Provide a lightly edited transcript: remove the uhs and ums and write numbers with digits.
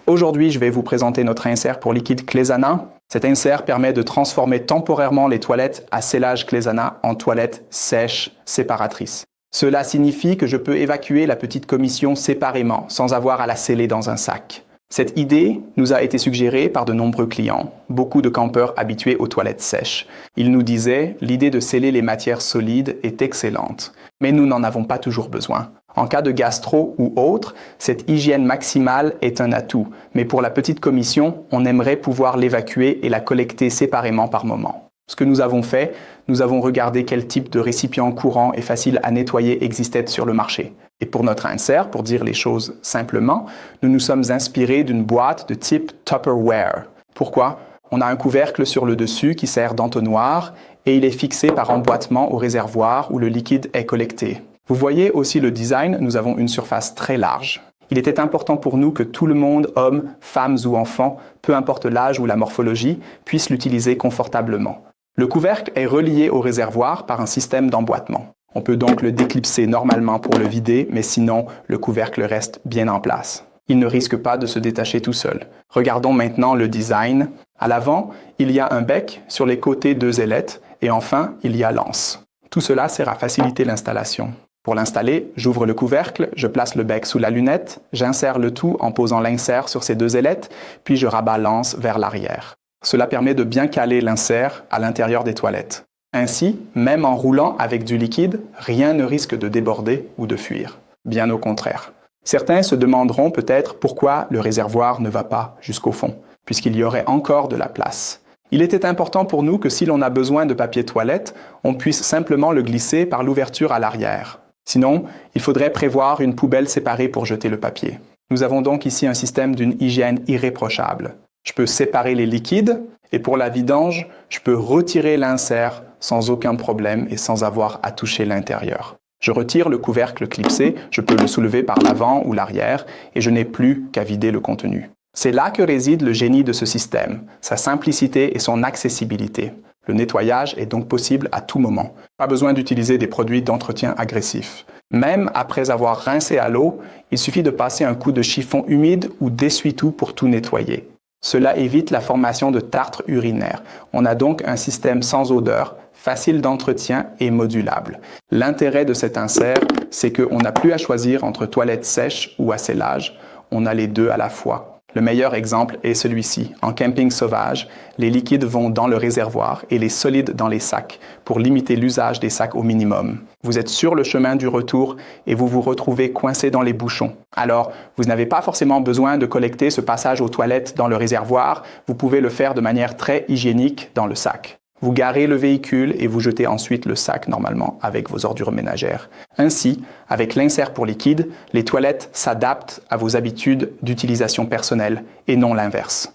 Aujourd'hui, je vais vous présenter notre insert pour liquide Clésana. Cet insert permet de transformer temporairement les toilettes à scellage Clésana en toilettes sèches séparatrices. Cela signifie que je peux évacuer la petite commission séparément, sans avoir à la sceller dans un sac. Cette idée nous a été suggérée par de nombreux clients, beaucoup de campeurs habitués aux toilettes sèches. Ils nous disaient « l'idée de sceller les matières solides est excellente, mais nous n'en avons pas toujours besoin. En cas de gastro ou autre, cette hygiène maximale est un atout, mais pour la petite commission, on aimerait pouvoir l'évacuer et la collecter séparément par moment. » Ce que nous avons fait, nous avons regardé quel type de récipient courant et facile à nettoyer existait sur le marché. Et pour notre insert, pour dire les choses simplement, nous nous sommes inspirés d'une boîte de type Tupperware. Pourquoi? On a un couvercle sur le dessus qui sert d'entonnoir et il est fixé par emboîtement au réservoir où le liquide est collecté. Vous voyez aussi le design, nous avons une surface très large. Il était important pour nous que tout le monde, hommes, femmes ou enfants, peu importe l'âge ou la morphologie, puisse l'utiliser confortablement. Le couvercle est relié au réservoir par un système d'emboîtement. On peut donc le déclipser normalement pour le vider, mais sinon, le couvercle reste bien en place. Il ne risque pas de se détacher tout seul. Regardons maintenant le design. À l'avant, il y a un bec, sur les côtés 2 ailettes, et enfin, il y a l'anse. Tout cela sert à faciliter l'installation. Pour l'installer, j'ouvre le couvercle, je place le bec sous la lunette, j'insère le tout en posant l'insert sur ces 2 ailettes, puis je rabats l'anse vers l'arrière. Cela permet de bien caler l'insert à l'intérieur des toilettes. Ainsi, même en roulant avec du liquide, rien ne risque de déborder ou de fuir. Bien au contraire. Certains se demanderont peut-être pourquoi le réservoir ne va pas jusqu'au fond, puisqu'il y aurait encore de la place. Il était important pour nous que si l'on a besoin de papier toilette, on puisse simplement le glisser par l'ouverture à l'arrière. Sinon, il faudrait prévoir une poubelle séparée pour jeter le papier. Nous avons donc ici un système d'une hygiène irréprochable. Je peux séparer les liquides et pour la vidange, je peux retirer l'insert sans aucun problème et sans avoir à toucher l'intérieur. Je retire le couvercle clipsé, je peux le soulever par l'avant ou l'arrière et je n'ai plus qu'à vider le contenu. C'est là que réside le génie de ce système, sa simplicité et son accessibilité. Le nettoyage est donc possible à tout moment. Pas besoin d'utiliser des produits d'entretien agressifs. Même après avoir rincé à l'eau, il suffit de passer un coup de chiffon humide ou d'essuie-tout pour tout nettoyer. Cela évite la formation de tartre urinaire. On a donc un système sans odeur, facile d'entretien et modulable. L'intérêt de cet insert, c'est qu'on n'a plus à choisir entre toilettes sèches ou à scellage. On a les deux à la fois. Le meilleur exemple est celui-ci. En camping sauvage, les liquides vont dans le réservoir et les solides dans les sacs pour limiter l'usage des sacs au minimum. Vous êtes sur le chemin du retour et vous vous retrouvez coincé dans les bouchons. Alors, vous n'avez pas forcément besoin de collecter ce passage aux toilettes dans le réservoir. Vous pouvez le faire de manière très hygiénique dans le sac. Vous garez le véhicule et vous jetez ensuite le sac normalement avec vos ordures ménagères. Ainsi, avec l'insert pour liquide, les toilettes s'adaptent à vos habitudes d'utilisation personnelle et non l'inverse.